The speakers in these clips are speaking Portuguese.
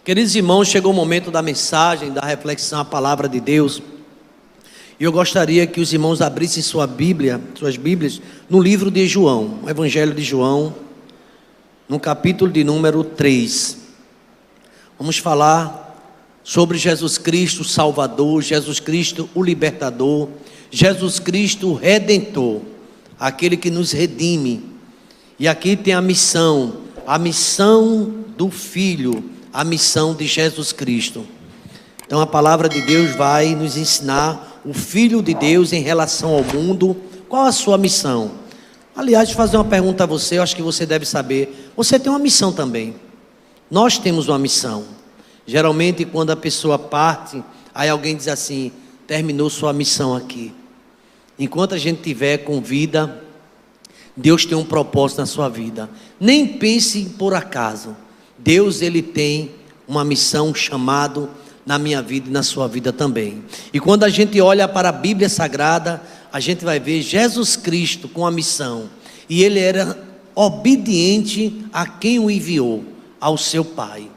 Queridos irmãos, chegou o momento da mensagem, da reflexão, a palavra de Deus. E eu gostaria que os irmãos abrissem suas Bíblias, no livro de João, o Evangelho de João, no capítulo de número 3. Vamos falar sobre Jesus Cristo, o Salvador, Jesus Cristo, o Libertador, Jesus Cristo, o Redentor, aquele que nos redime. E aqui tem a missão do Filho, a missão de Jesus Cristo. Então a palavra de Deus vai nos ensinar o Filho de Deus em relação ao mundo. Qual a sua missão? Aliás, deixa eu fazer uma pergunta a você, eu acho que você deve saber. Você tem uma missão também. Nós temos uma missão. Geralmente quando a pessoa parte, aí alguém diz assim: terminou sua missão aqui. Enquanto a gente estiver com vida, Deus tem um propósito na sua vida. Nem pense por acaso. Deus, ele tem uma missão, um chamado na minha vida e na sua vida também. E quando a gente olha para a Bíblia Sagrada, a gente vai ver Jesus Cristo com a missão. E ele era obediente a quem o enviou, ao seu Pai.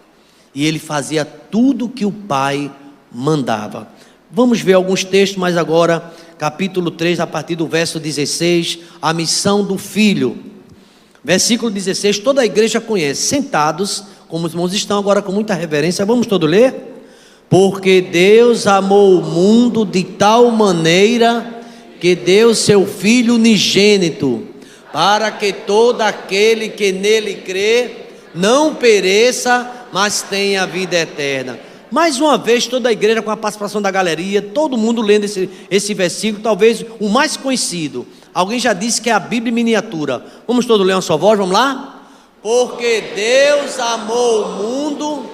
E ele fazia tudo que o Pai mandava. Vamos ver alguns textos, mas agora, capítulo 3, a partir do verso 16, a missão do Filho. Versículo 16, toda a igreja conhece. Sentados, como os irmãos estão agora com muita reverência, vamos todos ler? Porque Deus amou o mundo de tal maneira que deu seu Filho unigênito, para que todo aquele que nele crê não pereça, mas tenha vida eterna. Mais uma vez, toda a igreja com a participação da galeria, todo mundo lendo esse versículo, talvez o mais conhecido. Alguém já disse que é a Bíblia em miniatura. Vamos todos ler uma só voz, vamos lá? Porque Deus amou o mundo.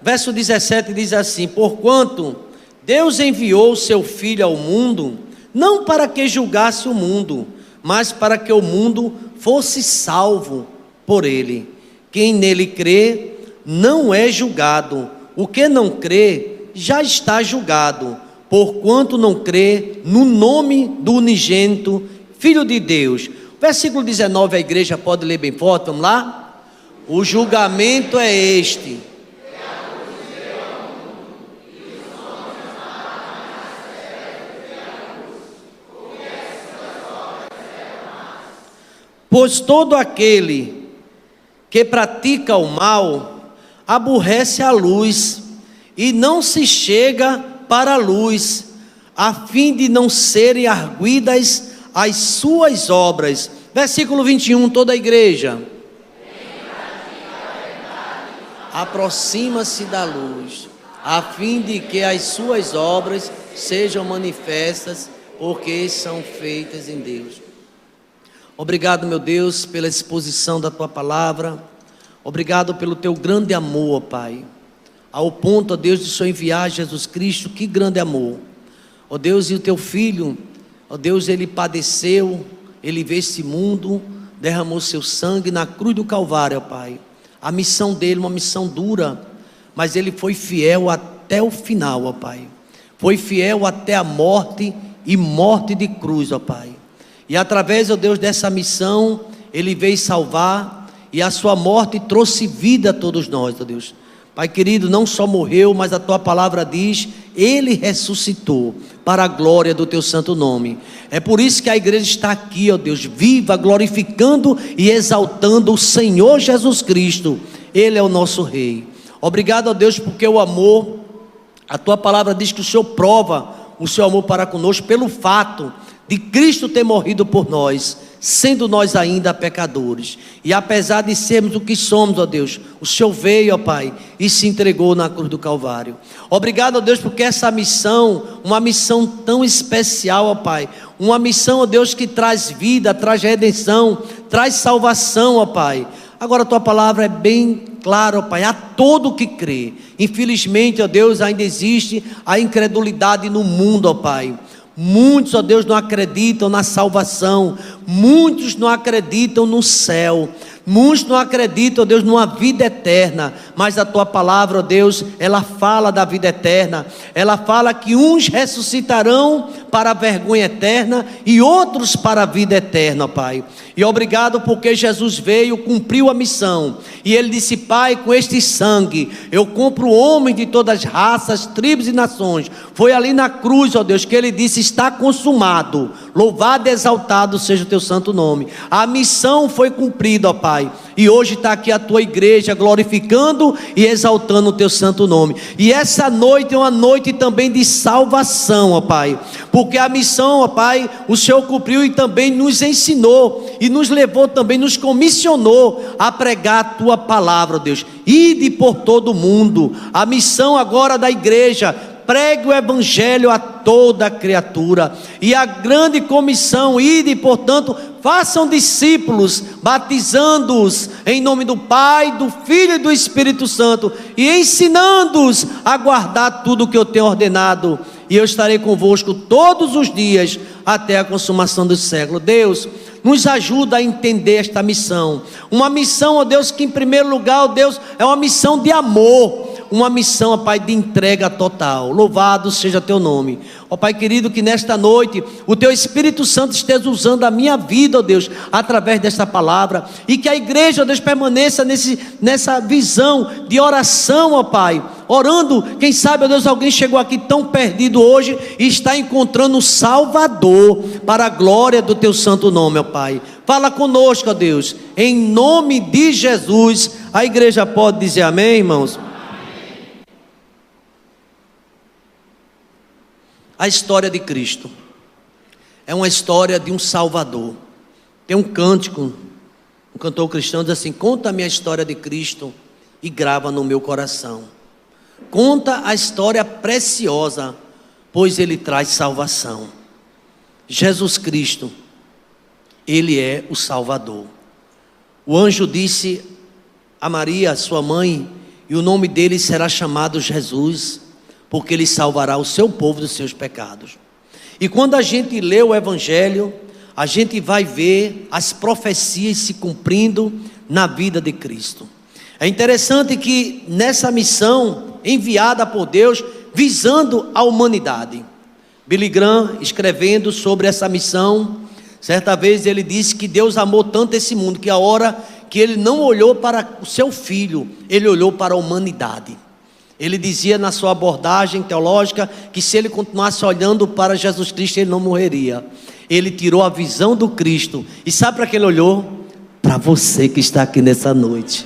Verso 17 diz assim: porquanto Deus enviou o seu Filho ao mundo, não para que julgasse o mundo, mas para que o mundo fosse salvo por ele. Quem nele crê não é julgado. O que não crê já está julgado, porquanto não crê no nome do unigênito Filho de Deus. Versículo 19, a igreja pode ler bem forte, vamos lá? O julgamento é este: pois todo aquele que pratica o mal aborrece a luz e não se chega para a luz, a fim de não serem arguidas as suas obras. Versículo 21, toda a igreja. Aproxima-se da luz, a fim de que as suas obras sejam manifestas, porque são feitas em Deus. Obrigado, meu Deus, pela exposição da Tua palavra. Obrigado pelo Teu grande amor, ó Pai. Ao ponto, ó Deus, de Senhor enviar Jesus Cristo, que grande amor. Ó Deus, e o Teu Filho, ó Deus, Ele padeceu, Ele veio esse mundo, derramou seu sangue na cruz do Calvário, ó Pai. A missão dele, uma missão dura, mas Ele foi fiel até o final, ó Pai. Foi fiel até a morte e morte de cruz, ó Pai. E através, ó Deus, dessa missão, Ele veio salvar, e a sua morte trouxe vida a todos nós, ó Deus. Pai querido, não só morreu, mas a Tua palavra diz, Ele ressuscitou, para a glória do Teu santo nome. É por isso que a igreja está aqui, ó Deus, viva, glorificando e exaltando o Senhor Jesus Cristo. Ele é o nosso Rei. Obrigado, ó Deus, porque o amor, a Tua palavra diz que o Senhor prova o Seu amor para conosco, pelo fato de Cristo ter morrido por nós, sendo nós ainda pecadores. E apesar de sermos o que somos, ó Deus, o Senhor veio, ó Pai, e se entregou na cruz do Calvário. Obrigado, ó Deus, porque essa missão, uma missão tão especial, ó Pai, uma missão, ó Deus, que traz vida, traz redenção, traz salvação, ó Pai. Agora a Tua palavra é bem clara, ó Pai, a todo que crê. Infelizmente, ó Deus, ainda existe a incredulidade no mundo, ó Pai. Muitos, ó Deus, não acreditam na salvação. Muitos não acreditam no céu. Muitos não acreditam, ó Deus, numa vida eterna, mas a tua palavra, ó Deus, ela fala da vida eterna. Ela fala que uns ressuscitarão para a vergonha eterna e outros para a vida eterna, Pai. E obrigado porque Jesus veio, cumpriu a missão. E ele disse: Pai, com este sangue eu compro homens de todas as raças, tribos e nações. Foi ali na cruz, ó Deus, que ele disse: está consumado. Louvado e exaltado seja o teu santo nome. A missão foi cumprida, ó Pai. E hoje está aqui a tua igreja glorificando e exaltando o teu santo nome. E essa noite é uma noite também de salvação, ó Pai. Porque a missão, ó Pai, o Senhor cumpriu e também nos ensinou. E nos levou também, nos comissionou a pregar a tua palavra, ó Deus. Ide por todo o mundo. A missão agora da igreja: pregue o evangelho a toda criatura. E a grande comissão: ide, portanto, façam discípulos, batizando-os em nome do Pai, do Filho e do Espírito Santo, e ensinando-os a guardar tudo o que eu tenho ordenado. E eu estarei convosco todos os dias, até a consumação do século. Deus, nos ajuda a entender esta missão. Uma missão, ó Deus, que em primeiro lugar, ó Deus, é uma missão de amor. Uma missão, ó Pai, de entrega total. Louvado seja teu nome. Ó Pai querido, que nesta noite o teu Espírito Santo esteja usando a minha vida, ó Deus, através desta palavra. E que a igreja, ó Deus, permaneça nessa visão de oração, ó Pai. Orando, quem sabe, ó Deus, alguém chegou aqui tão perdido hoje e está encontrando um Salvador para a glória do teu santo nome, ó Pai. Fala conosco, ó Deus, em nome de Jesus. A igreja pode dizer amém, irmãos? A história de Cristo é uma história de um Salvador. Tem um cântico, um cantor cristão diz assim: conta a minha história de Cristo e grava no meu coração. Conta a história preciosa, pois ele traz salvação. Jesus Cristo, ele é o Salvador. O anjo disse a Maria, sua mãe, e o nome dele será chamado Jesus, porque ele salvará o seu povo dos seus pecados. E quando a gente lê o Evangelho, a gente vai ver as profecias se cumprindo na vida de Cristo. É interessante que nessa missão enviada por Deus, visando a humanidade, Billy Graham, escrevendo sobre essa missão, certa vez ele disse que Deus amou tanto esse mundo, que a hora que ele não olhou para o seu filho, ele olhou para a humanidade. Ele dizia na sua abordagem teológica que se ele continuasse olhando para Jesus Cristo, ele não morreria. Ele tirou a visão do Cristo. E sabe para que ele olhou? Para você que está aqui nessa noite.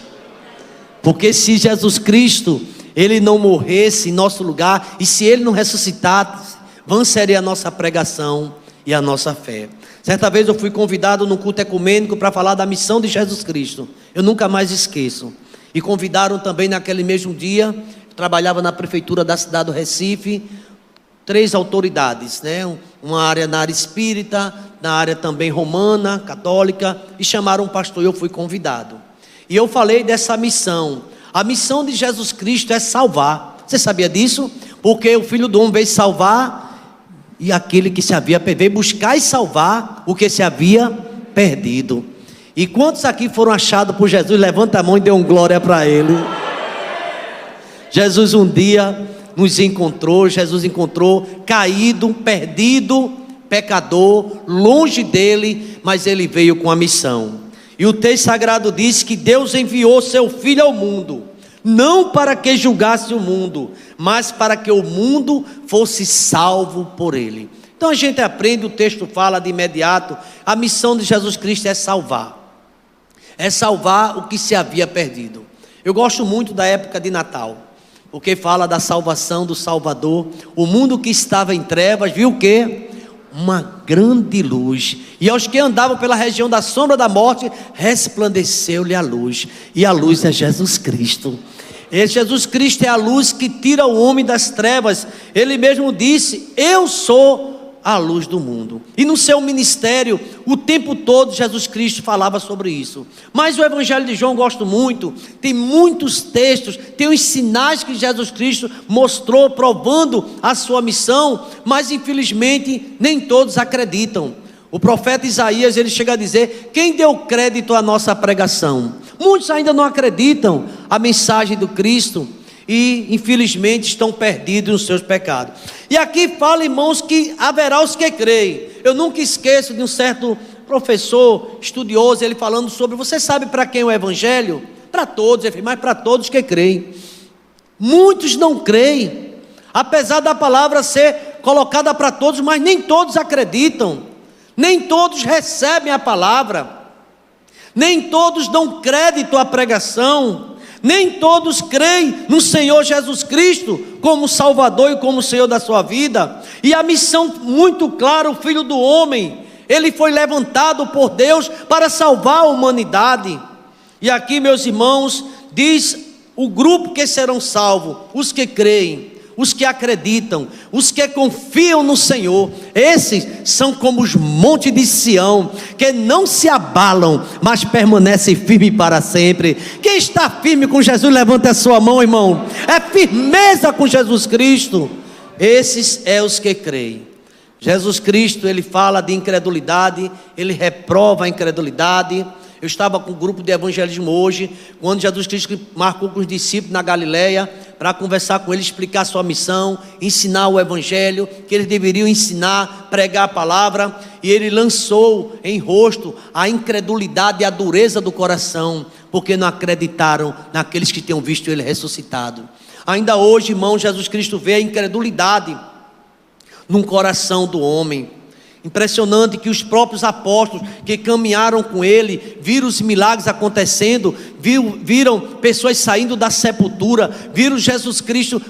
Porque se Jesus Cristo, ele não morresse em nosso lugar, e se ele não ressuscitasse, vã seria a nossa pregação e a nossa fé. Certa vez eu fui convidado num culto ecumênico para falar da missão de Jesus Cristo. Eu nunca mais esqueço. E convidaram também naquele mesmo dia, trabalhava na prefeitura da cidade do Recife, 3 autoridades, né? Uma área na área espírita, na área também romana, católica, e chamaram um pastor e eu fui convidado. E eu falei dessa missão. A missão de Jesus Cristo é salvar. Você sabia disso? Porque o Filho do Homem veio salvar, e aquele que se havia perdido, veio buscar e salvar o que se havia perdido. E quantos aqui foram achados por Jesus? Levanta a mão e dê um glória para ele. Jesus um dia nos encontrou. Jesus encontrou caído, perdido, pecador, longe dele, mas ele veio com a missão. E o texto sagrado diz que Deus enviou seu Filho ao mundo, não para que julgasse o mundo, mas para que o mundo fosse salvo por ele. Então a gente aprende, o texto fala de imediato, a missão de Jesus Cristo é salvar o que se havia perdido. Eu gosto muito da época de Natal, porque fala da salvação do Salvador. O mundo que estava em trevas viu o quê? Uma grande luz, e aos que andavam pela região da sombra da morte, resplandeceu-lhe a luz, e a luz é Jesus Cristo. Esse Jesus Cristo é a luz que tira o homem das trevas. Ele mesmo disse: eu sou a luz do mundo. E no seu ministério, o tempo todo Jesus Cristo falava sobre isso. Mas o Evangelho de João eu gosto muito, tem muitos textos, tem os sinais que Jesus Cristo mostrou provando a sua missão, mas infelizmente nem todos acreditam. O profeta Isaías, ele chega a dizer: quem deu crédito à nossa pregação? Muitos ainda não acreditam a mensagem do Cristo e infelizmente estão perdidos nos seus pecados. E aqui fala, irmãos, que haverá os que creem. Eu nunca esqueço de um certo professor estudioso, ele falando sobre: você sabe para quem é o evangelho? Para todos, mas para todos que creem. Muitos não creem, apesar da palavra ser colocada para todos, mas nem todos acreditam, nem todos recebem a palavra, nem todos dão crédito à pregação, nem todos creem no Senhor Jesus Cristo como Salvador e como Senhor da sua vida. E a missão muito clara: o Filho do Homem, ele foi levantado por Deus para salvar a humanidade. E aqui, meus irmãos, diz o grupo que serão salvos: os que creem, os que acreditam, os que confiam no Senhor. Esses são como os montes de Sião, que não se abalam, mas permanecem firmes para sempre. Quem está firme com Jesus, levanta a sua mão, irmão. É firmeza com Jesus Cristo. Esses é os que creem. Jesus Cristo, ele fala de incredulidade, ele reprova a incredulidade. Eu estava com um grupo de evangelismo hoje, quando Jesus Cristo marcou com os discípulos na Galileia, para conversar com eles, explicar a sua missão, ensinar o evangelho, que eles deveriam ensinar, pregar a palavra, e ele lançou em rosto a incredulidade e a dureza do coração, porque não acreditaram naqueles que tinham visto ele ressuscitado. Ainda hoje, irmão, Jesus Cristo vê a incredulidade num coração do homem. Impressionante que os próprios apóstolos que caminharam com ele, viram os milagres acontecendo, viram pessoas saindo da sepultura, viram Jesus Cristo,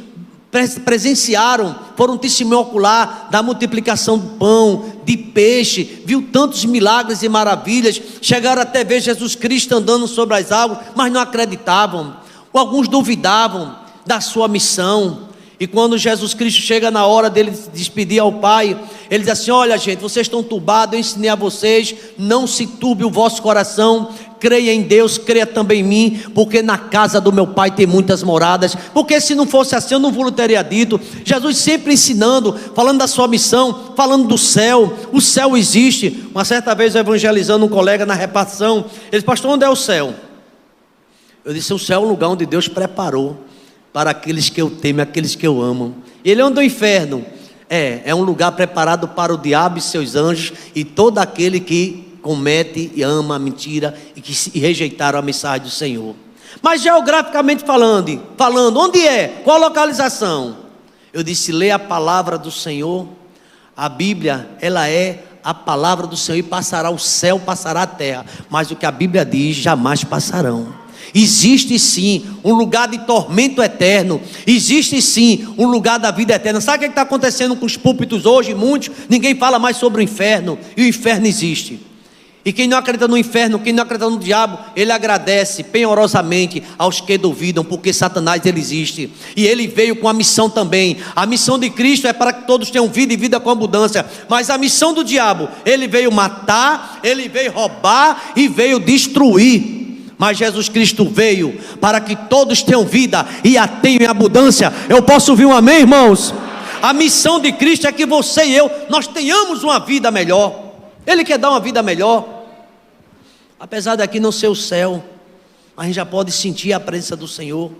presenciaram, foram testemunho ocular da multiplicação do pão, de peixe, viu tantos milagres e maravilhas, chegaram até ver Jesus Cristo andando sobre as águas, mas não acreditavam, ou alguns duvidavam da sua missão. E quando Jesus Cristo chega na hora dele despedir ao Pai, ele diz assim: olha, gente, vocês estão turbados, eu ensinei a vocês, não se turbe o vosso coração, creia em Deus, creia também em mim, porque na casa do meu Pai tem muitas moradas. Porque se não fosse assim, eu não vos teria dito. Jesus sempre ensinando, falando da sua missão, falando do céu. O céu existe. Uma certa vez eu evangelizando um colega na repartição, ele disse: pastor, onde é o céu? Eu disse: o céu é um lugar onde Deus preparou para aqueles que eu temo, aqueles que eu amo. Ele anda no inferno. É um lugar preparado para o diabo e seus anjos e todo aquele que comete e ama a mentira e que rejeitaram a mensagem do Senhor. Mas geograficamente falando, onde é? Qual a localização? Eu disse: lê a palavra do Senhor. A Bíblia, ela é a palavra do Senhor, e passará o céu, passará a terra, mas o que a Bíblia diz jamais passarão. Existe sim um lugar de tormento eterno, existe sim um lugar da vida eterna. Sabe o que está acontecendo com os púlpitos hoje? Muitos, ninguém fala mais sobre o inferno, e o inferno existe. E quem não acredita no inferno, quem não acredita no diabo, ele agradece penhorosamente aos que duvidam, porque Satanás, ele existe, e ele veio com a missão também. A missão de Cristo é para que todos tenham vida e vida com abundância, mas a missão do diabo, ele veio matar, ele veio roubar e veio destruir. Mas Jesus Cristo veio para que todos tenham vida e a tenham em abundância. Eu posso ouvir um amém, irmãos? A missão de Cristo é que você e eu, nós tenhamos uma vida melhor. Ele quer dar uma vida melhor. Apesar daqui não ser o céu, a gente já pode sentir a presença do Senhor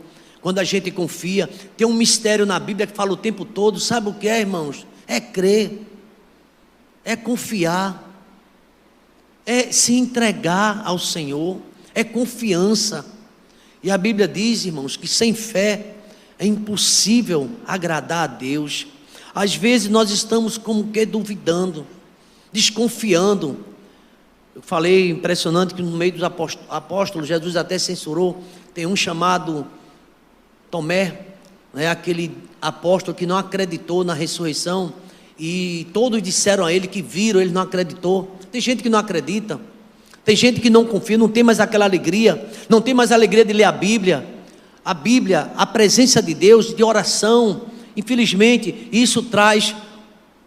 quando a gente confia. Tem um mistério na Bíblia que fala o tempo todo. Sabe o que é, irmãos? É crer, é confiar, é se entregar ao Senhor, é confiança. E a Bíblia diz, irmãos, que sem fé é impossível agradar a Deus. Às vezes nós estamos como que duvidando, desconfiando. Eu falei, impressionante, que no meio dos apóstolos, Jesus até censurou. Tem um chamado Tomé, né, aquele apóstolo que não acreditou na ressurreição, e todos disseram a ele que viram, ele não acreditou. Tem gente que não acredita, tem gente que não confia, não tem mais aquela alegria, não tem mais a alegria de ler a Bíblia, a presença de Deus, de oração. Infelizmente, isso traz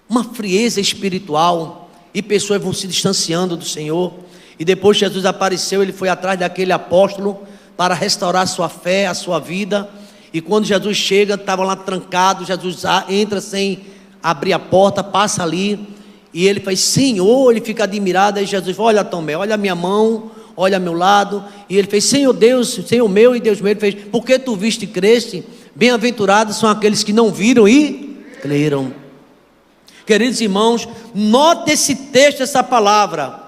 uma frieza espiritual, e pessoas vão se distanciando do Senhor. E depois Jesus apareceu, ele foi atrás daquele apóstolo para restaurar a sua fé, a sua vida. E quando Jesus chega, estava lá trancado, Jesus entra sem abrir a porta, passa ali, E ele faz, Senhor, ele fica admirado. Aí Jesus fala, olha Tomé, olha a minha mão, olha meu lado. E ele fez, Senhor Deus, Senhor meu e Deus meu. Ele fez, porque tu viste e creste, bem-aventurados são aqueles que não viram e creram. Queridos irmãos, note esse texto, essa palavra.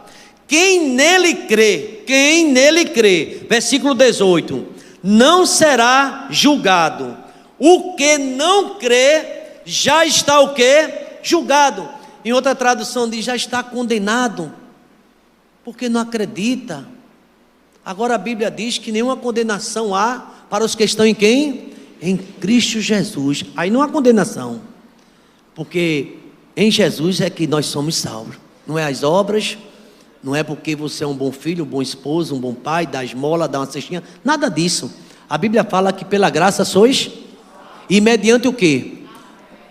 Quem nele crê, versículo 18, não será julgado. O que não crê, já está o quê? Julgado. Em outra tradução diz, já está condenado, porque não acredita. Agora a Bíblia diz que nenhuma condenação há para os que estão em quem? Em Cristo Jesus. Aí não há condenação, porque em Jesus é que nós somos salvos. Não é as obras, não é porque você é um bom filho, um bom esposo, um bom pai, dá esmola, dá uma cestinha, nada disso. A Bíblia fala que pela graça sois, e mediante o quê?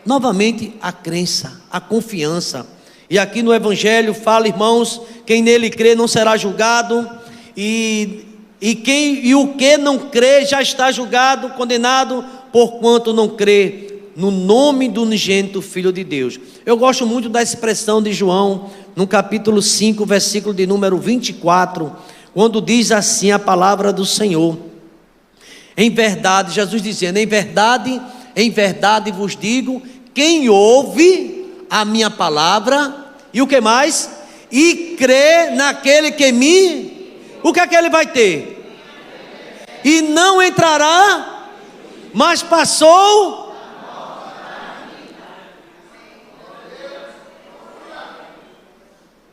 Novamente a crença, a confiança. E aqui no Evangelho fala, irmãos, quem nele crê não será julgado, e o que não crê já está julgado, condenado, porquanto não crê no nome do unigênito Filho de Deus. Eu gosto muito da expressão de João, no capítulo 5, versículo de número 24, quando diz assim a palavra do Senhor. Em verdade, Jesus dizendo, em verdade vos digo, quem ouve a minha palavra, e o que mais? E crê naquele que me... O que é que ele vai ter? E não entrará, mas passou...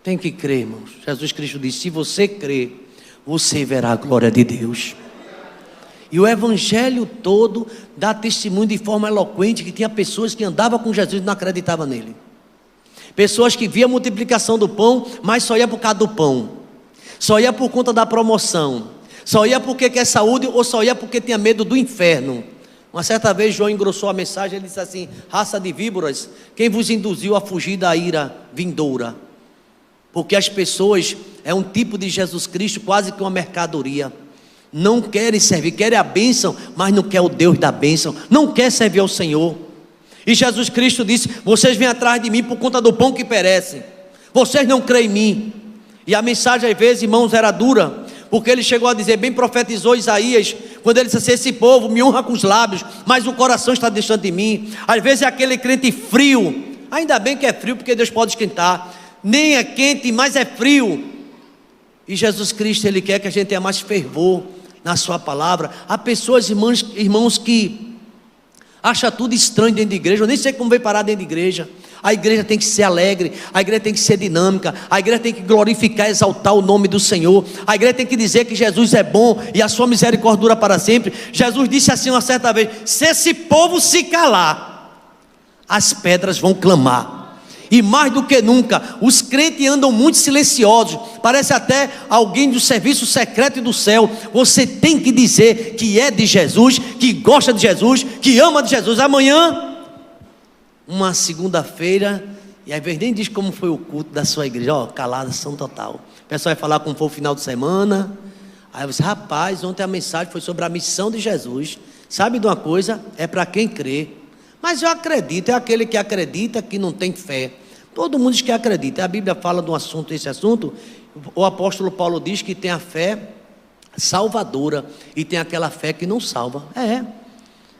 Tem que crer, irmãos. Jesus Cristo disse, se você crer, você verá a glória de Deus. E o Evangelho todo dá testemunho de forma eloquente que tinha pessoas que andavam com Jesus e não acreditavam nele. Pessoas que viam a multiplicação do pão, mas só ia por causa do pão. Só ia por conta da promoção. Só ia porque quer saúde ou só ia porque tinha medo do inferno. Uma certa vez João engrossou a mensagem, ele disse assim, raça de víboras, quem vos induziu a fugir da ira vindoura? Porque as pessoas, é um tipo de Jesus Cristo, quase que uma mercadoria. Não querem servir, querem a bênção, mas não quer o Deus da bênção, não quer servir ao Senhor. E Jesus Cristo disse, vocês vêm atrás de mim por conta do pão que perece, vocês não creem em mim. E a mensagem às vezes, irmãos, era dura, porque ele chegou a dizer, bem profetizou Isaías, quando ele disse assim, esse povo me honra com os lábios, mas o coração está distante de mim. Às vezes é aquele crente frio, ainda bem que é frio, porque Deus pode esquentar. Nem é quente, mas é frio. E Jesus Cristo, Ele quer que a gente tenha mais fervor na sua palavra. Há pessoas, irmãos, que acham tudo estranho dentro de igreja. Eu nem sei como veio parar dentro de igreja. A igreja tem que ser alegre, a igreja tem que ser dinâmica, a igreja tem que glorificar, exaltar o nome do Senhor. A igreja tem que dizer que Jesus é bom e a sua misericórdia dura para sempre. Jesus disse assim uma certa vez, se esse povo se calar, as pedras vão clamar. E mais do que nunca, os crentes andam muito silenciosos, parece até alguém do serviço secreto do céu. Você tem que dizer que é de Jesus, que gosta de Jesus, que ama de Jesus. Amanhã, uma segunda-feira, e às vezes nem diz como foi o culto da sua igreja, caladação total. O pessoal vai falar como foi o final de semana. Aí você, rapaz, ontem a mensagem foi sobre a missão de Jesus. Sabe de uma coisa? É para quem crê. Mas eu acredito, é aquele que acredita que não tem fé. Todo mundo diz que acredita. A Bíblia fala de um assunto, esse assunto. O apóstolo Paulo diz que tem a fé salvadora e tem aquela fé que não salva.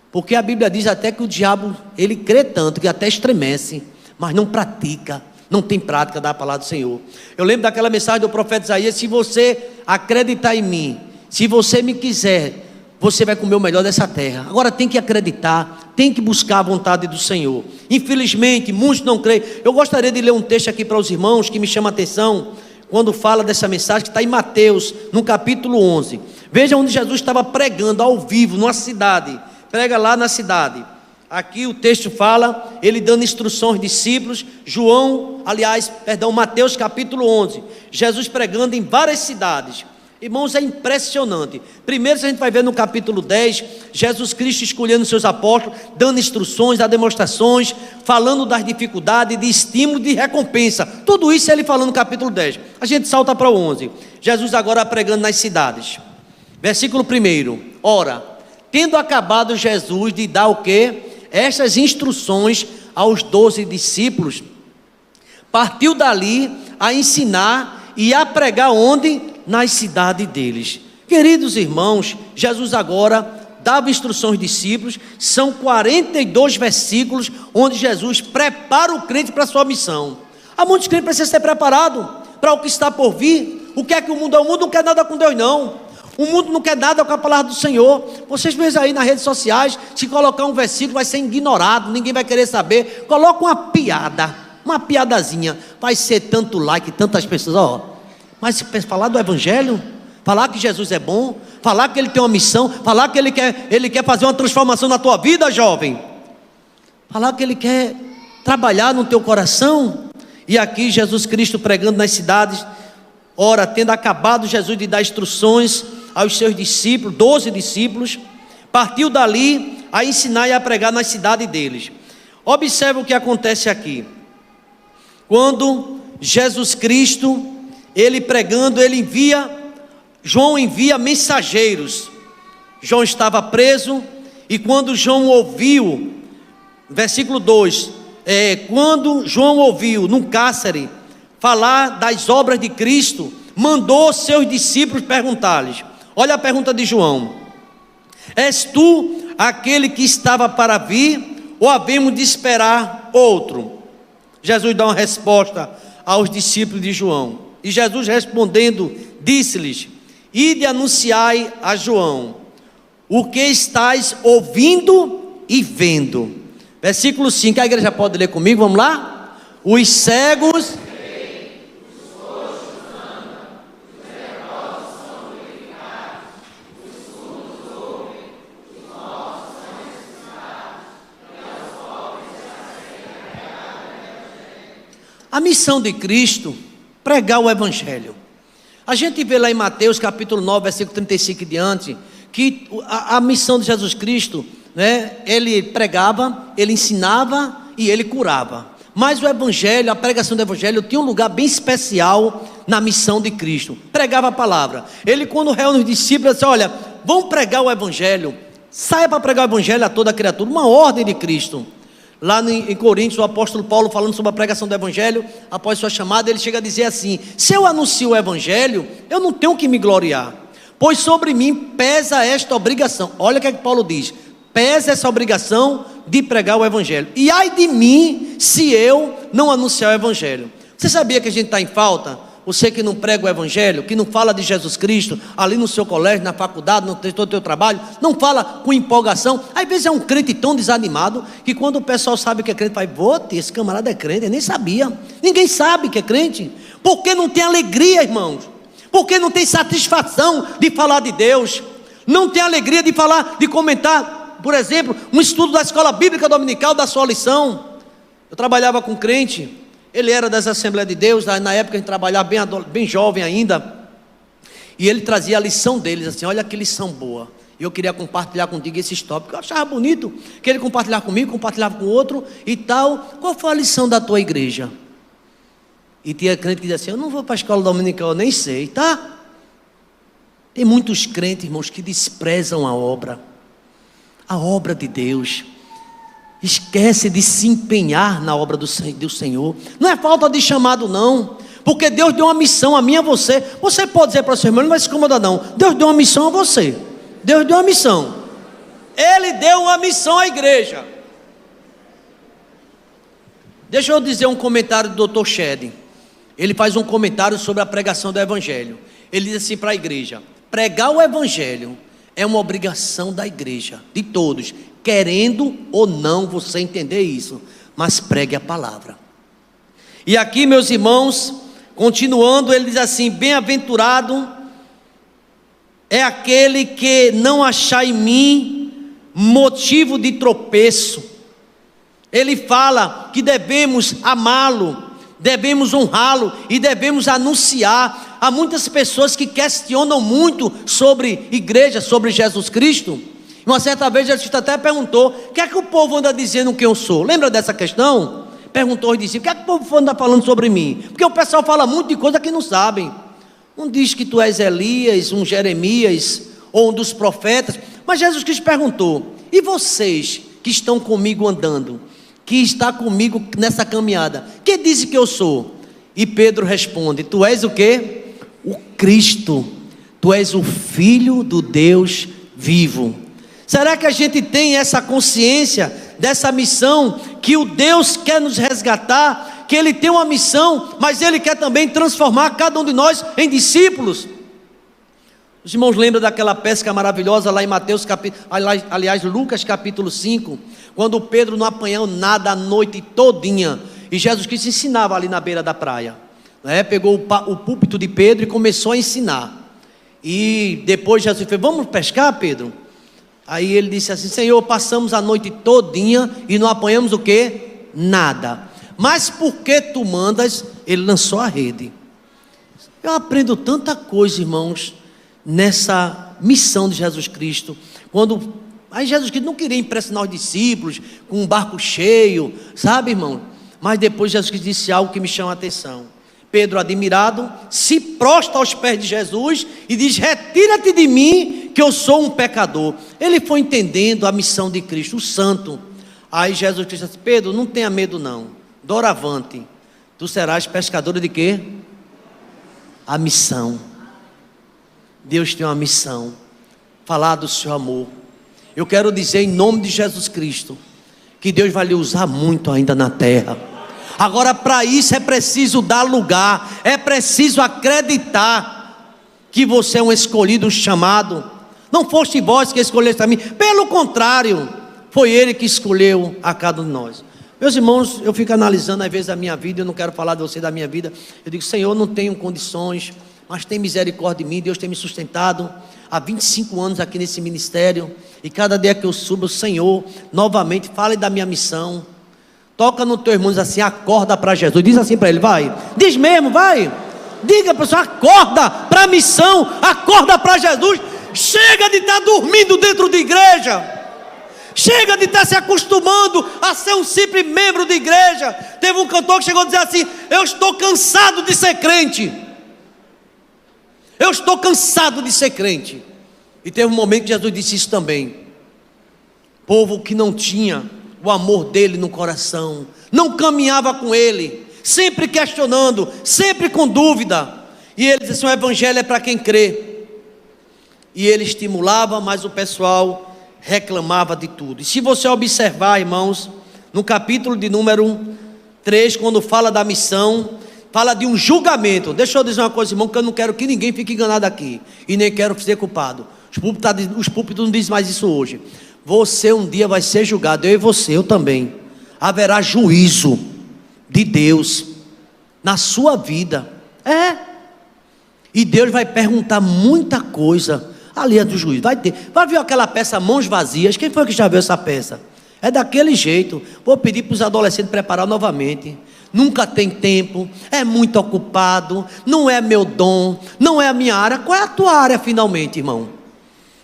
Porque a Bíblia diz até que o diabo, ele crê tanto que até estremece, mas não pratica, não tem prática da palavra do Senhor. Eu lembro daquela mensagem do profeta Isaías, se você acreditar em mim, se você me quiser, você vai comer o melhor dessa terra. Agora tem que acreditar, tem que buscar a vontade do Senhor. Infelizmente, muitos não creem. Eu gostaria de ler um texto aqui para os irmãos, que me chama a atenção, quando fala dessa mensagem, que está em Mateus, no capítulo 11. Veja onde Jesus estava pregando ao vivo, numa cidade. Prega lá na cidade. Aqui o texto fala, ele dando instruções aos discípulos, Mateus capítulo 11. Jesus pregando em várias cidades. Irmãos, é impressionante. Primeiro a gente vai ver no capítulo 10, Jesus Cristo escolhendo seus apóstolos, dando instruções, dando demonstrações, falando das dificuldades, de estímulo, de recompensa. Tudo isso ele falando no capítulo 10. A gente salta para o 11. Jesus agora pregando nas cidades. Versículo 1. Ora, tendo acabado Jesus de dar o quê? Estas instruções aos 12 discípulos, Partiu dali a ensinar e a pregar onde? Nas cidades deles. Queridos irmãos, Jesus agora dava instruções aos discípulos. São 42 versículos onde Jesus prepara o crente para a sua missão. Há muitos crentes que precisam ser preparados para o que está por vir. O que é que o mundo é? O mundo não quer nada com Deus, não. O mundo não quer nada com a palavra do Senhor. Vocês veem aí nas redes sociais, se colocar um versículo vai ser ignorado, ninguém vai querer saber. Coloca uma piada, uma piadazinha, vai ser tanto like, tantas pessoas, Mas falar do evangelho, falar que Jesus é bom, falar que ele tem uma missão, falar que ele quer fazer uma transformação na tua vida, jovem, falar que ele quer trabalhar no teu coração. E aqui Jesus Cristo pregando nas cidades. Ora, tendo acabado Jesus de dar instruções aos seus discípulos, 12 discípulos, partiu dali a ensinar e a pregar nas cidades deles. Observe o que acontece aqui. Quando Jesus Cristo, ele pregando, João envia mensageiros. João estava preso, e quando João ouviu, versículo 2, quando João ouviu num cárcere falar das obras de Cristo, mandou seus discípulos perguntar-lhes. Olha a pergunta de João: és tu aquele que estava para vir, ou havemos de esperar outro? Jesus dá uma resposta aos discípulos de João. E Jesus respondendo, disse-lhes: ide anunciai a João o que estáis ouvindo e vendo. Versículo 5, a igreja pode ler comigo, vamos lá? Os cegos a missão de Cristo, pregar o evangelho. A gente vê lá em Mateus capítulo 9, versículo 35 e diante, que a missão de Jesus Cristo, ele pregava, ele ensinava e ele curava. Mas o evangelho, a pregação do evangelho tinha um lugar bem especial na missão de Cristo. Pregava a palavra. Ele, quando reúne os discípulos, disse: olha, vão pregar o evangelho, saia para pregar o evangelho a toda criatura, uma ordem de Cristo. Lá em Coríntios, o apóstolo Paulo, falando sobre a pregação do evangelho, após sua chamada, ele chega a dizer assim: se eu anuncio o evangelho, eu não tenho que me gloriar, pois sobre mim pesa esta obrigação. Olha o que é que Paulo diz: pesa essa obrigação de pregar o evangelho, e ai de mim se eu não anunciar o evangelho. Você sabia que a gente está em falta? Você que não prega o evangelho, que não fala de Jesus Cristo ali no seu colégio, na faculdade, no teu trabalho, não fala com empolgação. Às vezes é um crente tão desanimado que quando o pessoal sabe que é crente, vai: esse camarada é crente, eu nem sabia. Ninguém sabe que é crente, porque não tem alegria, irmãos, porque não tem satisfação de falar de Deus, não tem alegria de falar, de comentar, por exemplo, um estudo da escola bíblica dominical, da sua lição. Eu trabalhava com crente, ele era das Assembleias de Deus, na época a gente trabalhava bem jovem ainda, e ele trazia a lição deles, assim: olha que lição boa. E eu queria compartilhar contigo esses tópicos, eu achava bonito, que ele compartilhava comigo, compartilhava com outro e tal. Qual foi a lição da tua igreja? E tinha crente que dizia assim: eu não vou para a escola dominical, eu nem sei, tá? Tem muitos crentes, irmãos, que desprezam a obra de Deus, esquece de se empenhar na obra do Senhor. Não é falta de chamado, não, porque Deus deu uma missão a mim e a você. Você pode dizer para o seu irmão: não vai se incomodar não, Deus deu uma missão a você. Deus deu uma missão, Ele deu uma missão à igreja. Deixa eu dizer um comentário do Dr. Shedd. Ele faz um comentário sobre a pregação do evangelho. Ele diz assim para a igreja: pregar o evangelho é uma obrigação da igreja, de todos, querendo ou não você entender isso, mas pregue a palavra. E aqui, meus irmãos, continuando, ele diz assim: bem-aventurado é aquele que não achar em mim motivo de tropeço. Ele fala que devemos amá-lo, devemos honrá-lo e devemos anunciar. Há muitas pessoas que questionam muito sobre igreja, sobre Jesus Cristo. Uma certa vez Jesus até perguntou: o que é que o povo anda dizendo que eu sou? Lembra dessa questão? Perguntou e disse: o que é que o povo anda falando sobre mim? Porque o pessoal fala muito de coisa que não sabem. Um diz que tu és Elias, um Jeremias, ou um dos profetas. Mas Jesus Cristo perguntou: e vocês que estão comigo andando, que está comigo nessa caminhada, que disse que eu sou? E Pedro responde: tu és o quê? O Cristo, tu és o Filho do Deus vivo. Será que a gente tem essa consciência dessa missão, que o Deus quer nos resgatar, que Ele tem uma missão, mas Ele quer também transformar cada um de nós em discípulos? Os irmãos lembram daquela pesca maravilhosa lá em Mateus capítulo, aliás, Lucas capítulo 5, quando Pedro não apanhou nada a noite todinha, e Jesus Cristo ensinava ali na beira da praia, né? Pegou o púlpito de Pedro e começou a ensinar, e depois Jesus fez: vamos pescar, Pedro? Aí ele disse assim: Senhor, passamos a noite todinha e não apanhamos o quê? Nada. Mas por que tu mandas? Ele lançou a rede. Eu aprendo tanta coisa, irmãos, nessa missão de Jesus Cristo. Aí Jesus Cristo não queria impressionar os discípulos com um barco cheio, sabe, irmão? Mas depois Jesus Cristo disse algo que me chama a atenção. Pedro, admirado, se prostra aos pés de Jesus e diz: retira-te de mim, que eu sou um pecador. Ele foi entendendo a missão de Cristo, o santo. Aí Jesus Cristo disse: Pedro, não tenha medo não, doravante, tu serás pescador de quê? A missão. Deus tem uma missão, falar do seu amor. Eu quero dizer em nome de Jesus Cristo, que Deus vai lhe usar muito ainda na terra. Agora, para isso é preciso dar lugar, é preciso acreditar que você é um escolhido, um chamado. Não foste vós que escolheste a mim, pelo contrário, foi Ele que escolheu a cada um de nós. Meus irmãos, eu fico analisando às vezes a minha vida, eu não quero falar de você, da minha vida. Eu digo: Senhor, não tenho condições, mas tem misericórdia de mim. Deus tem me sustentado há 25 anos aqui nesse ministério, e cada dia que eu subo, Senhor, novamente, fale da minha missão. Toca no teu irmão, diz assim: acorda para Jesus. Diz assim para ele, vai. Diz mesmo, vai. Diga para a pessoa: acorda para a missão, acorda para Jesus. Chega de estar dormindo dentro de igreja. Chega de estar se acostumando a ser um simples membro de igreja. Teve um cantor que chegou a dizer assim: eu estou cansado de ser crente. Eu estou cansado de ser crente. E teve um momento que Jesus disse isso também. Povo que não tinha o amor dele no coração, não caminhava com ele, sempre questionando, sempre com dúvida. E ele disse assim: o evangelho é para quem crê. E ele estimulava, mas o pessoal reclamava de tudo. E se você observar, irmãos, no capítulo de número 3, quando fala da missão, fala de um julgamento. Deixa eu dizer uma coisa, irmão, que eu não quero que ninguém fique enganado aqui, e nem quero ser culpado. Os púlpitos não dizem mais isso hoje. Você um dia vai ser julgado, eu e você, eu também. Haverá juízo de Deus na sua vida. E Deus vai perguntar muita coisa ali do juízo. Vai ver aquela peça Mãos Vazias? Quem foi que já viu essa peça? É daquele jeito. Vou pedir para os adolescentes preparar novamente. Nunca tem tempo, é muito ocupado, não é meu dom, não é a minha área. Qual é a tua área finalmente, irmão?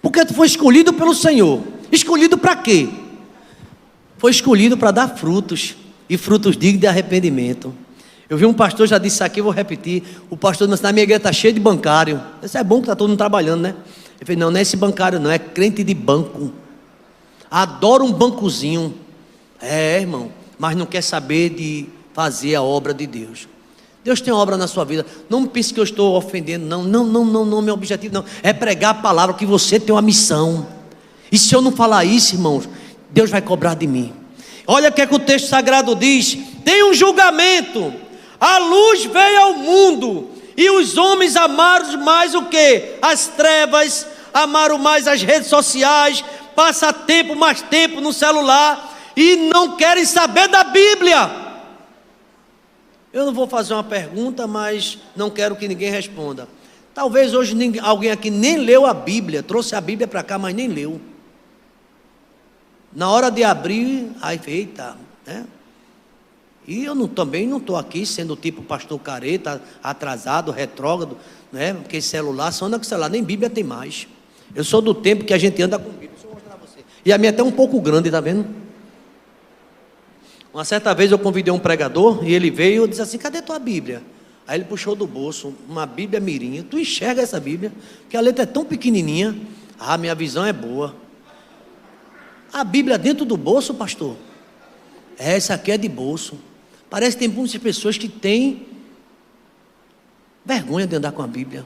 Porque tu foi escolhido pelo Senhor. Escolhido para quê? Foi escolhido para dar frutos, e frutos dignos de arrependimento. Eu vi um pastor, já disse isso aqui, eu vou repetir. O pastor disse: na minha igreja está cheio de bancário. Isso é bom que está todo mundo trabalhando, né? Ele falou: não é esse bancário não, é crente de banco. Adora um bancozinho. Irmão, mas não quer saber de fazer a obra de Deus. Deus tem obra na sua vida. Não pense que eu estou ofendendo, não, meu objetivo não é pregar a palavra, que você tem uma missão. E se eu não falar isso, irmãos, Deus vai cobrar de mim. Olha o que é que o texto sagrado diz: tem um julgamento. A luz veio ao mundo, e os homens amaram mais o que? As trevas, amaram mais as redes sociais, passa mais tempo no celular, e não querem saber da Bíblia. Eu não vou fazer uma pergunta, mas não quero que ninguém responda. Talvez hoje alguém aqui nem leu a Bíblia, trouxe a Bíblia para cá, mas nem leu. Na hora de abrir, aí eita, né? E eu também não estou aqui sendo tipo pastor careta, atrasado, retrógrado, né? Porque celular, só anda com celular, nem Bíblia tem mais. Eu sou do tempo que a gente anda com Bíblia. Deixa eu mostrar a você. E a minha é até um pouco grande, tá vendo? Uma certa vez eu convidei um pregador, e ele veio e disse assim: cadê tua Bíblia? Aí ele puxou do bolso uma Bíblia mirinha. Tu enxerga essa Bíblia? Que a letra é tão pequenininha. Minha visão é boa. A Bíblia dentro do bolso, pastor? Essa aqui é de bolso. Parece que tem muitas pessoas que têm vergonha de andar com a Bíblia.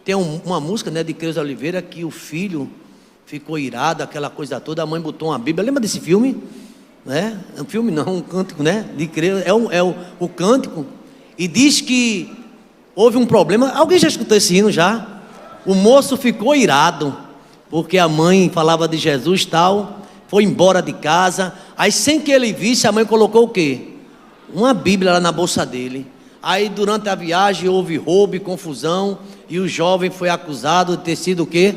Tem uma música, né, de Creuza Oliveira, que o filho ficou irado, aquela coisa toda, a mãe botou uma Bíblia. Lembra desse filme? Né? Um filme não, um cântico, né? De Creuza, o cântico. E diz que houve um problema. Alguém já escutou esse hino já? O moço ficou irado, porque a mãe falava de Jesus e tal, foi embora de casa. Aí sem que ele visse, a mãe colocou o quê? Uma Bíblia lá na bolsa dele. Aí durante a viagem houve roubo e confusão, e o jovem foi acusado de ter sido o quê?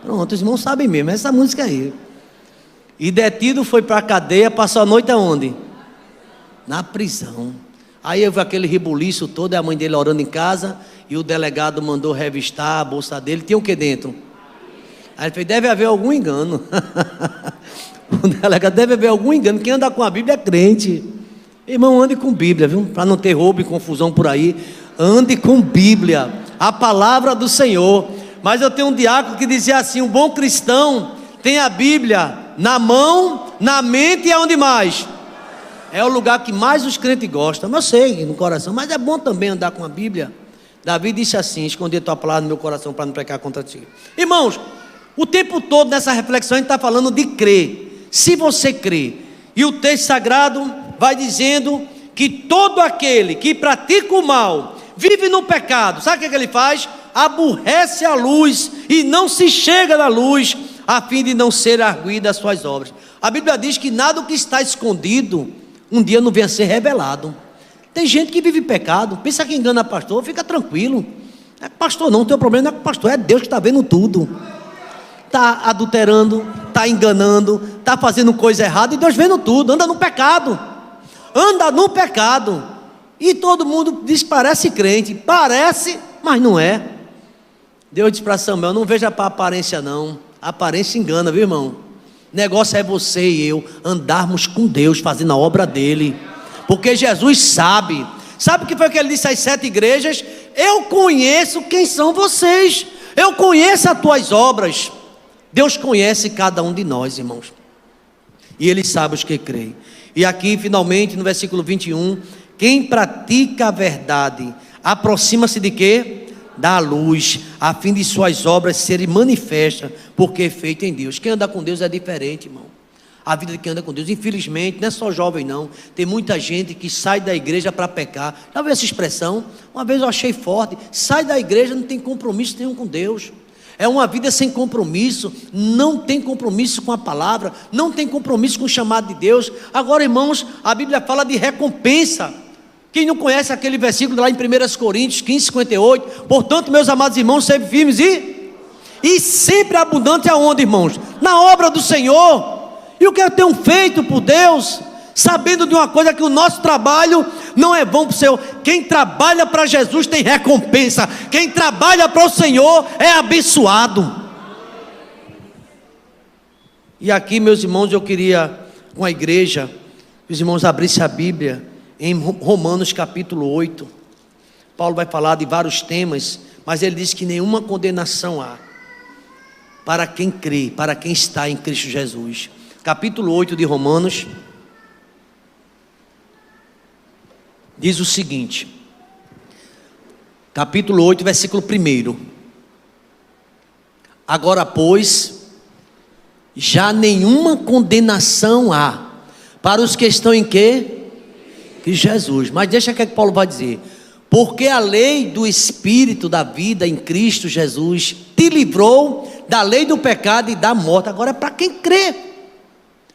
Pronto, os irmãos sabem mesmo, essa música aí. E detido, foi para a cadeia, passou a noite aonde? Na prisão. Aí houve aquele rebuliço todo, e a mãe dele orando em casa, e o delegado mandou revistar a bolsa dele. Tinha o que dentro? Aí ele fez: deve haver algum engano. O delegado: deve haver algum engano. Quem anda com a Bíblia é crente. Irmão, ande com Bíblia, viu? Para não ter roubo e confusão por aí. Ande com Bíblia, a palavra do Senhor. Mas eu tenho um diácono que dizia assim: um bom cristão tem a Bíblia na mão, na mente e aonde mais? É o lugar que mais os crentes gostam. Eu sei, no coração, mas é bom também andar com a Bíblia. Davi disse assim: esconder tua palavra no meu coração para não pecar contra ti. Irmãos, o tempo todo nessa reflexão a gente está falando de crer. Se você crê, e o texto sagrado vai dizendo que todo aquele que pratica o mal, vive no pecado, sabe o que ele faz? Aborrece a luz e não se chega na luz, a fim de não ser arguída as suas obras. A Bíblia diz que nada do que está escondido um dia não venha a ser revelado. Tem gente que vive pecado, pensa que engana pastor, fica tranquilo. Não é pastor não, tem problema, não é pastor, é Deus que está vendo tudo. Está adulterando, está enganando, está fazendo coisa errada, e Deus vendo tudo. Anda no pecado, anda no pecado, e todo mundo diz que parece crente, parece, mas não é. Deus disse para Samuel: não veja para a aparência não, a aparência engana, viu irmão? Negócio é você e eu andarmos com Deus, fazendo a obra dele, porque Jesus sabe o que foi que ele disse às 7 igrejas? Eu conheço quem são vocês, eu conheço as tuas obras. Deus conhece cada um de nós, irmãos, e Ele sabe os que creem. E aqui finalmente no versículo 21, quem pratica a verdade aproxima-se de quê? Da luz, a fim de suas obras serem manifestas, porque é feito em Deus. Quem anda com Deus é diferente, irmão. A vida de quem anda com Deus, infelizmente, não é só jovem não, tem muita gente que sai da igreja para pecar. Já viu essa expressão? Uma vez eu achei forte: sai da igreja, não tem compromisso nenhum com Deus. É uma vida sem compromisso, não tem compromisso com a palavra, não tem compromisso com o chamado de Deus. Agora, irmãos, a Bíblia fala de recompensa. Quem não conhece aquele versículo lá em 1 Coríntios 15:58? Portanto, meus amados irmãos, sempre firmes e sempre abundante aonde, irmãos? Na obra do Senhor. E o que eu tenho feito por Deus, sabendo de uma coisa, que o nosso trabalho não é bom para o Senhor. Quem trabalha para Jesus tem recompensa. Quem trabalha para o Senhor é abençoado. E aqui, meus irmãos, eu queria com a igreja, que os irmãos abrissem a Bíblia em Romanos capítulo 8. Paulo vai falar de vários temas, mas ele diz que nenhuma condenação há para quem crê, para quem está em Cristo Jesus. Capítulo 8 de Romanos diz o seguinte, capítulo 8, versículo 1: agora pois, já nenhuma condenação há para os que estão em quê? Que Jesus. Mas deixa que Paulo vai dizer: porque a lei do Espírito da vida em Cristo Jesus te livrou da lei do pecado e da morte. Agora é para quem crê.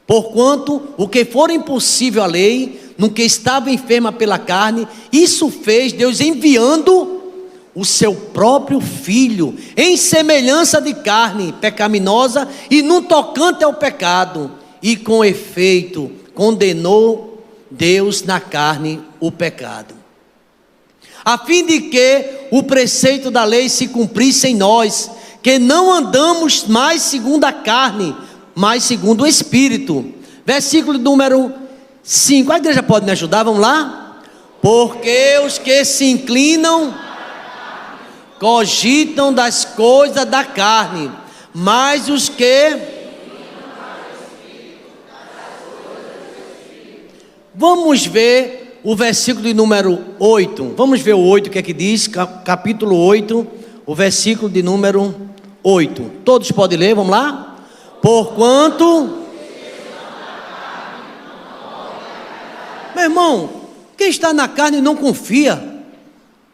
Porquanto o que for impossível à lei, no que estava enferma pela carne, isso fez Deus enviando o seu próprio Filho, em semelhança de carne pecaminosa e no tocante ao pecado, e com efeito condenou Deus na carne o pecado, a fim de que o preceito da lei se cumprisse em nós, que não andamos mais segundo a carne, mas segundo o Espírito. Versículo número 5, a igreja pode me ajudar? Vamos lá? Porque os que se inclinam cogitam das coisas da carne, mas os que Vamos ver o versículo de número 8. Vamos ver o 8, o que é que diz? Capítulo 8, o versículo de número 8. Todos podem ler, vamos lá? Porquanto... Meu irmão, quem está na carne não confia.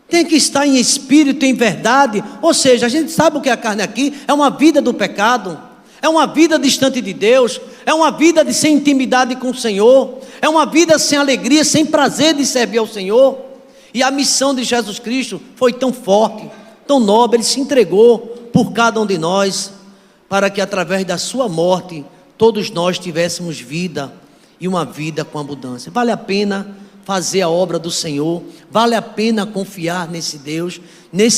Tem que estar em espírito, em verdade. Ou seja, a gente sabe o que é a carne aqui. É uma vida do pecado. É uma vida distante de Deus. É uma vida de sem intimidade com o Senhor. É uma vida sem alegria, sem prazer de servir ao Senhor. E a missão de Jesus Cristo foi tão forte, tão nobre. Ele se entregou por cada um de nós, para que através da sua morte, todos nós tivéssemos vida, e uma vida com abundância. Vale a pena fazer a obra do Senhor, vale a pena confiar nesse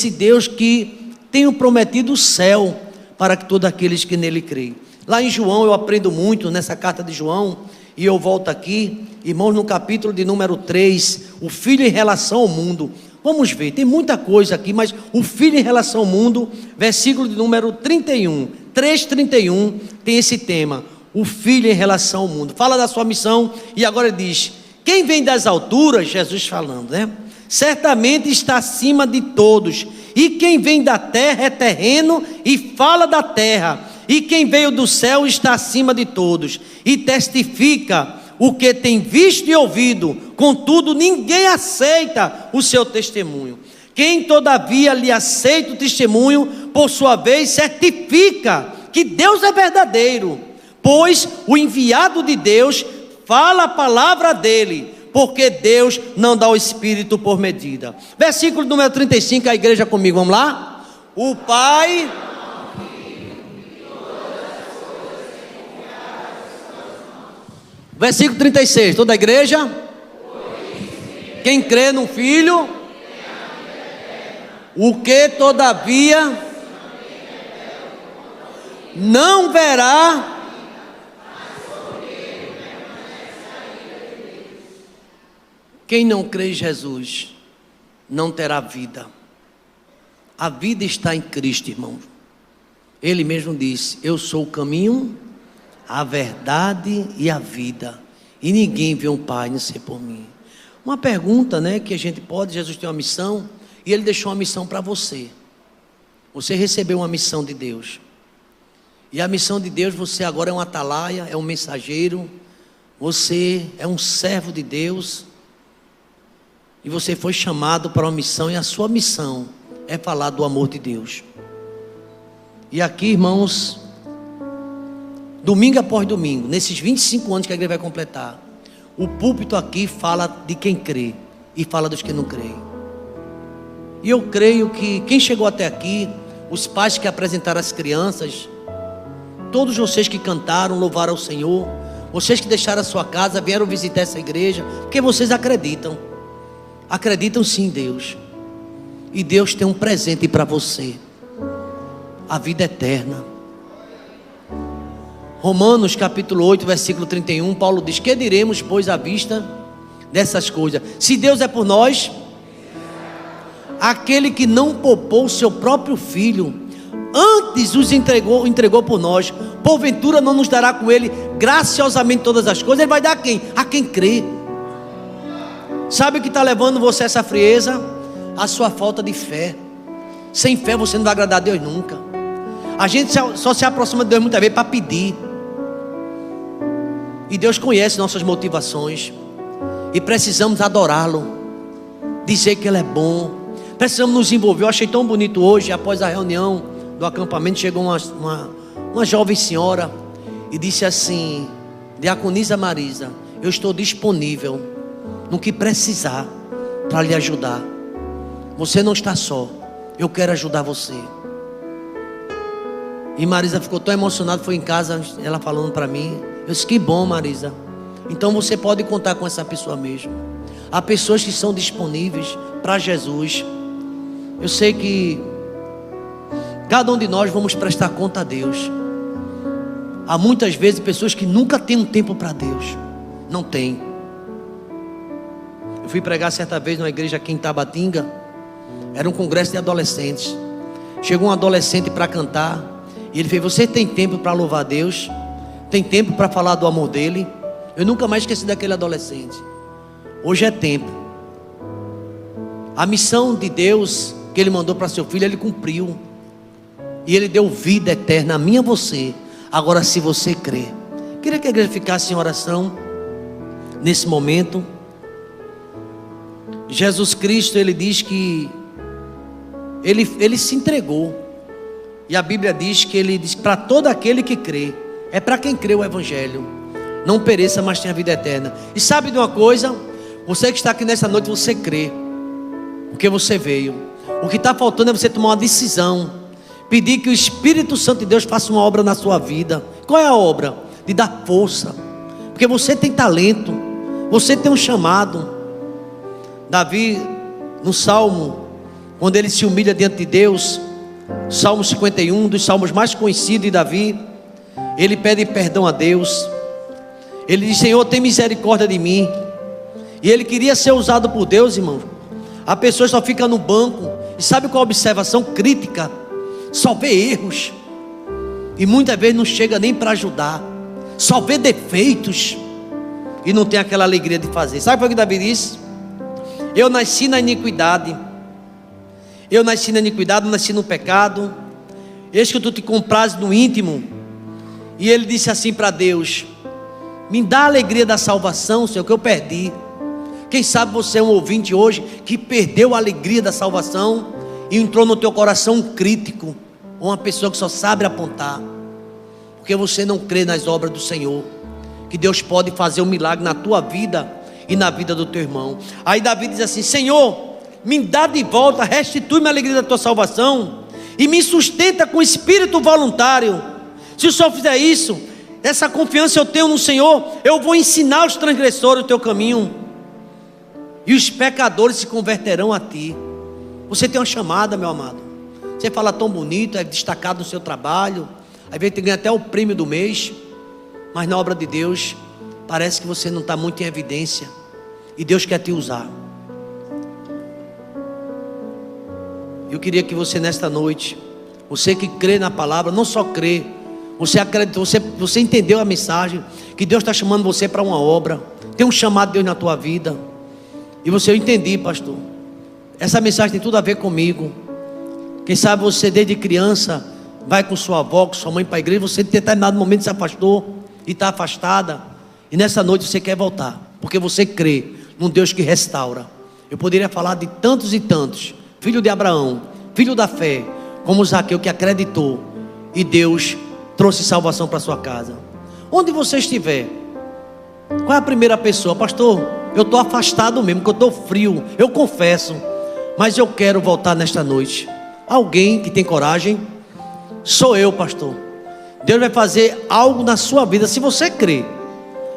Deus que tem prometido o céu para que todos aqueles que nele creem. Lá em João eu aprendo muito, nessa carta de João, e eu volto aqui, irmãos, no capítulo de número 3, o filho em relação ao mundo. Vamos ver, tem muita coisa aqui, mas o filho em relação ao mundo, versículo de número 31, 3:31, tem esse tema, o filho em relação ao mundo. Fala da sua missão, e agora ele diz: quem vem das alturas, Jesus falando, né? Certamente está acima de todos, e quem vem da terra é terreno e fala da terra, e quem veio do céu está acima de todos, e testifica o que tem visto e ouvido, contudo ninguém aceita o seu testemunho. Quem todavia lhe aceita o testemunho, por sua vez certifica que Deus é verdadeiro, pois o enviado de Deus fala a palavra dele, porque Deus não dá o Espírito por medida. Versículo número 35, a igreja comigo, vamos lá? O Pai... Versículo 36, toda a igreja? Quem crê no Filho, o que todavia não verá... Quem não crê em Jesus não terá vida. A vida está em Cristo, irmão. Ele mesmo disse: eu sou o caminho, a verdade e a vida, e ninguém vê um Pai não ser por mim. Uma pergunta, né, que a gente pode... Jesus tem uma missão, e Ele deixou uma missão para você. Você recebeu uma missão de Deus, e a missão de Deus, você agora é um atalaia, é um mensageiro, você é um servo de Deus, e você foi chamado para uma missão, e a sua missão é falar do amor de Deus. E aqui, irmãos, domingo após domingo, nesses 25 anos que a igreja vai completar, o púlpito aqui fala de quem crê e fala dos que não creem. E eu creio que quem chegou até aqui, os pais que apresentaram as crianças, todos vocês que cantaram, louvaram ao Senhor, vocês que deixaram a sua casa, vieram visitar essa igreja, porque vocês acreditam sim em Deus, e Deus tem um presente para você, a vida eterna. Romanos capítulo 8, versículo 31, Paulo diz: que diremos, pois, à vista dessas coisas? Se Deus é por nós, aquele que não poupou o seu próprio filho, antes os entregou por nós, porventura não nos dará com ele graciosamente todas as coisas? Ele vai dar a quem? A quem crê. Sabe o que está levando você a essa frieza? A sua falta de fé. Sem fé você não vai agradar a Deus nunca. A gente só se aproxima de Deus muitas vezes para pedir, e Deus conhece nossas motivações, e precisamos adorá-lo, dizer que Ele é bom, precisamos nos envolver. Eu achei tão bonito hoje, após a reunião do acampamento, chegou uma jovem senhora e disse assim: Diaconisa Marisa, eu estou disponível no que precisar para lhe ajudar. Você não está só, eu quero ajudar você. E Marisa ficou tão emocionada, foi em casa, ela falando para mim. Eu disse: que bom, Marisa. Então você pode contar com essa pessoa mesmo. Há pessoas que são disponíveis para Jesus. Eu sei que cada um de nós vamos prestar conta a Deus. Há muitas vezes pessoas que nunca têm um tempo para Deus. Não tem. Eu fui pregar certa vez numa igreja aqui em Tabatinga. Era um congresso de adolescentes. Chegou um adolescente para cantar, e ele fez: você tem tempo para louvar a Deus? Tem tempo para falar do amor dele? Eu nunca mais esqueci daquele adolescente. Hoje é tempo. A missão de Deus que Ele mandou para seu filho, Ele cumpriu. E Ele deu vida eterna a mim e a você. Agora, se você crê, queria que a igreja ficasse em oração nesse momento. Jesus Cristo, Ele diz que Ele se entregou. E a Bíblia diz que Ele diz para todo aquele que crê. É para quem crê o Evangelho. Não pereça, mas tenha vida eterna. E sabe de uma coisa? Você que está aqui nessa noite, você crê. Porque você veio. O que está faltando é você tomar uma decisão. Pedir que o Espírito Santo de Deus faça uma obra na sua vida. Qual é a obra? De dar força. Porque você tem talento. Você tem um chamado. Davi, no Salmo, quando ele se humilha diante de Deus, Salmo 51, dos salmos mais conhecidos de Davi, ele pede perdão a Deus. Ele diz: Senhor, tem misericórdia de mim. E ele queria ser usado por Deus, irmão. A pessoa só fica no banco. E sabe qual a observação crítica? Só vê erros. E muitas vezes não chega nem para ajudar. Só vê defeitos. E não tem aquela alegria de fazer. Sabe o que Davi disse? Eu nasci na iniquidade. Eu nasci na iniquidade, nasci no pecado. Eis que tu te compraz no íntimo. E ele disse assim para Deus: me dá a alegria da salvação, Senhor, que eu perdi. Quem sabe você é um ouvinte hoje que perdeu a alegria da salvação e entrou no teu coração um crítico, uma pessoa que só sabe apontar, porque você não crê nas obras do Senhor, que Deus pode fazer um milagre na tua vida e na vida do teu irmão. Aí Davi diz assim: Senhor, me dá de volta, restitui-me a alegria da tua salvação e me sustenta com espírito voluntário. Se o Senhor fizer isso, essa confiança eu tenho no Senhor, eu vou ensinar os transgressores o teu caminho, e os pecadores se converterão a ti. Você tem uma chamada, meu amado. Você fala tão bonito, é destacado no seu trabalho, às vezes tem que ganhar até o prêmio do mês, mas na obra de Deus parece que você não está muito em evidência, e Deus quer te usar. Eu queria que você nesta noite, você que crê na palavra, não só crê, você acreditou, você entendeu a mensagem, que Deus está chamando você para uma obra, tem um chamado de Deus na tua vida. E você: eu entendi, pastor, essa mensagem tem tudo a ver comigo. Quem sabe você desde criança vai com sua avó, com sua mãe para a igreja, você em determinado momento se afastou e está afastada, e nessa noite você quer voltar, porque você crê num Deus que restaura. Eu poderia falar de tantos e tantos, filho de Abraão, filho da fé, como Zaqueu, que acreditou, e Deus trouxe salvação para sua casa. Onde você estiver, qual é a primeira pessoa? Pastor, eu estou afastado mesmo, porque eu estou frio, eu confesso, mas eu quero voltar nesta noite. Alguém que tem coragem? Sou eu, pastor. Deus vai fazer algo na sua vida, se você crer,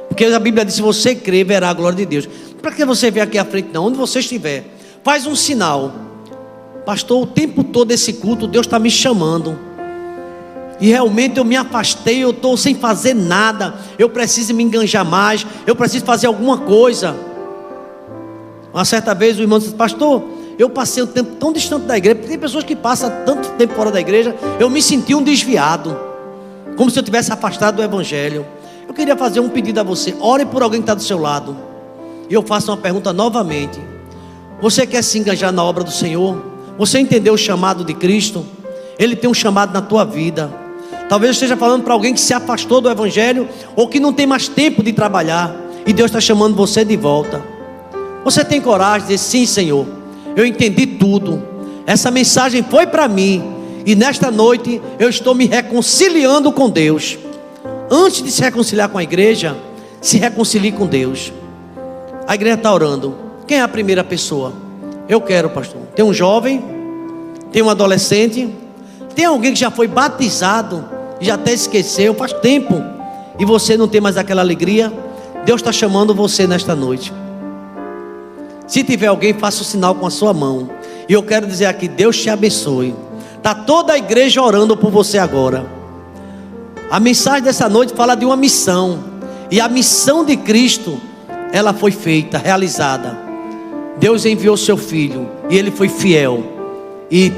porque a Bíblia diz: se você crer, verá a glória de Deus. Para que você venha aqui à frente? Não, onde você estiver, faz um sinal. Pastor, o tempo todo esse culto, Deus está me chamando, e realmente eu me afastei, eu estou sem fazer nada, eu preciso me enganjar mais, eu preciso fazer alguma coisa. Uma certa vez o irmão disse: pastor, eu passei um tempo tão distante da igreja, porque tem pessoas que passam tanto tempo fora da igreja, eu me senti um desviado, como se eu tivesse afastado do Evangelho. Eu queria fazer um pedido a você: ore por alguém que está do seu lado. E eu faço uma pergunta novamente: você quer se engajar na obra do Senhor? Você entendeu o chamado de Cristo? Ele tem um chamado na tua vida. Talvez eu esteja falando para alguém que se afastou do Evangelho, ou que não tem mais tempo de trabalhar, e Deus está chamando você de volta. Você tem coragem de dizer: sim, Senhor, eu entendi tudo, essa mensagem foi para mim, e nesta noite eu estou me reconciliando com Deus. Antes de se reconciliar com a igreja, se reconcilie com Deus. A igreja está orando. Quem é a primeira pessoa? Eu quero, pastor. Tem um jovem, tem um adolescente, tem alguém que já foi batizado, já até esqueceu, faz tempo, e você não tem mais aquela alegria. Deus está chamando você nesta noite. Se tiver alguém, faça o sinal com a sua mão. E eu quero dizer aqui: Deus te abençoe. Está toda a igreja orando por você agora. A mensagem dessa noite fala de uma missão, e a missão de Cristo, ela foi feita, realizada. Deus enviou seu Filho, e Ele foi fiel, e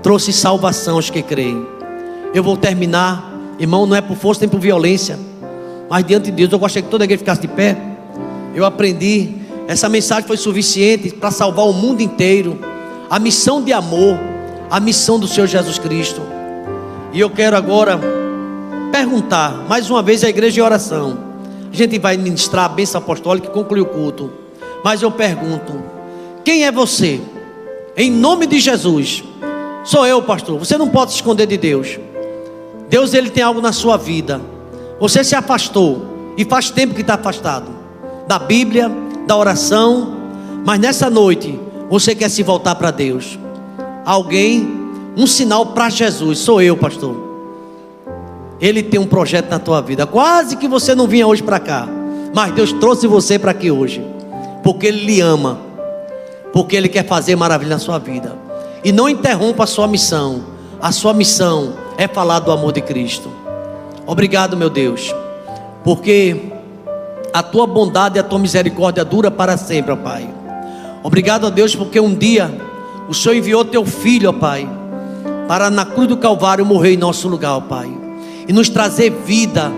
trouxe salvação aos que creem. Eu vou terminar, irmão, não é por força nem por violência, mas diante de Deus, eu gostaria que toda a igreja ficasse de pé. Eu aprendi essa mensagem foi suficiente para salvar o mundo inteiro. A missão de amor, a missão do Senhor Jesus Cristo. E eu quero agora perguntar, mais uma vez, a igreja em oração. A gente vai ministrar a bênção apostólica e concluir o culto. Mas eu pergunto, quem é você? Em nome de Jesus. Sou eu, pastor. Você não pode se esconder de Deus. Deus, Ele tem algo na sua vida. Você se afastou, e faz tempo que está afastado da Bíblia, da oração. Mas nessa noite, você quer se voltar para Deus. Alguém, um sinal para Jesus. Sou eu, pastor. Ele tem um projeto na tua vida. Quase que você não vinha hoje para cá, mas Deus trouxe você para aqui hoje, porque Ele lhe ama, porque Ele quer fazer maravilha na sua vida. E não interrompa a sua missão. A sua missão é falar do amor de Cristo. Obrigado, meu Deus, porque a tua bondade e a tua misericórdia dura para sempre, ó Pai. Obrigado, ó Deus, porque um dia o Senhor enviou teu Filho, ó Pai, para na cruz do Calvário morrer em nosso lugar, ó Pai, e nos trazer vida,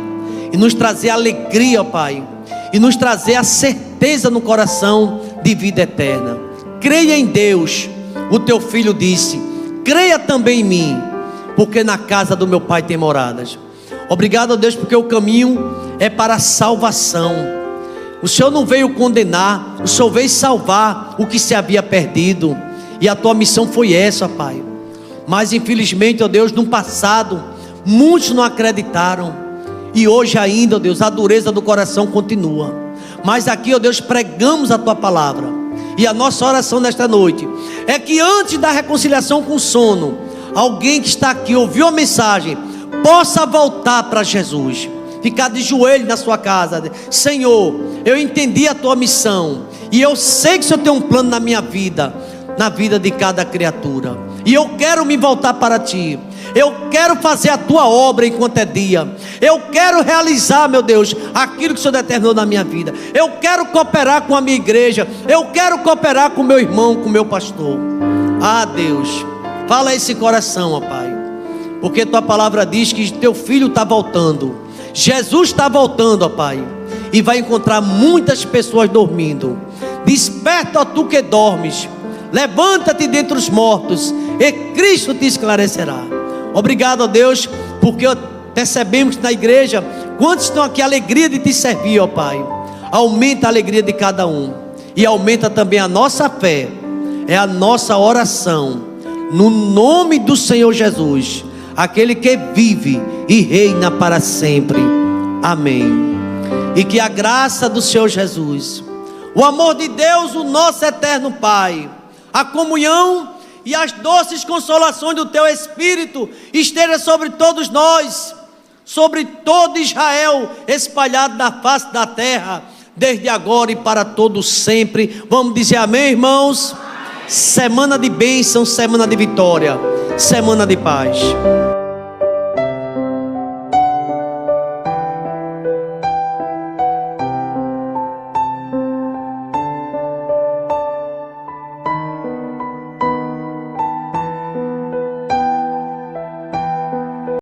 e nos trazer alegria, ó Pai, e nos trazer a certeza no coração de vida eterna. Creia em Deus. O teu Filho disse: creia também em mim, porque na casa do meu Pai tem moradas. Obrigado, ó Deus, porque o caminho é para a salvação. O Senhor não veio condenar, o Senhor veio salvar o que se havia perdido. E a tua missão foi essa, ó Pai. Mas infelizmente, ó Deus, no passado muitos não acreditaram, e hoje ainda, ó Deus, a dureza do coração continua. Mas aqui, ó Deus, pregamos a tua palavra. E a nossa oração nesta noite é que antes da reconciliação com o sono, alguém que está aqui, ouviu a mensagem, possa voltar para Jesus, ficar de joelho na sua casa. Senhor, eu entendi a tua missão, e eu sei que o Senhor tem um plano na minha vida, na vida de cada criatura, e eu quero me voltar para ti. Eu quero fazer a tua obra enquanto é dia. Eu quero realizar, meu Deus, aquilo que o Senhor determinou na minha vida. Eu quero cooperar com a minha igreja. Eu quero cooperar com o meu irmão, com o meu pastor. Ah, Deus, fala esse coração, ó Pai, porque tua palavra diz que teu filho está voltando. Jesus está voltando, ó Pai, e vai encontrar muitas pessoas dormindo. Desperta, ó tu que dormes, levanta-te dentre os mortos, e Cristo te esclarecerá. Obrigado, ó Deus, porque percebemos na igreja quantos estão aqui, a alegria de te servir, ó Pai. Aumenta a alegria de cada um, e aumenta também a nossa fé. É a nossa oração, no nome do Senhor Jesus, aquele que vive e reina para sempre. Amém. E que a graça do Senhor Jesus, o amor de Deus, o nosso eterno Pai, a comunhão e as doces consolações do teu Espírito esteja sobre todos nós, sobre todo Israel espalhado na face da terra, desde agora e para todos sempre. Vamos dizer amém, irmãos? Amém. Semana de bênção, semana de vitória, semana de paz.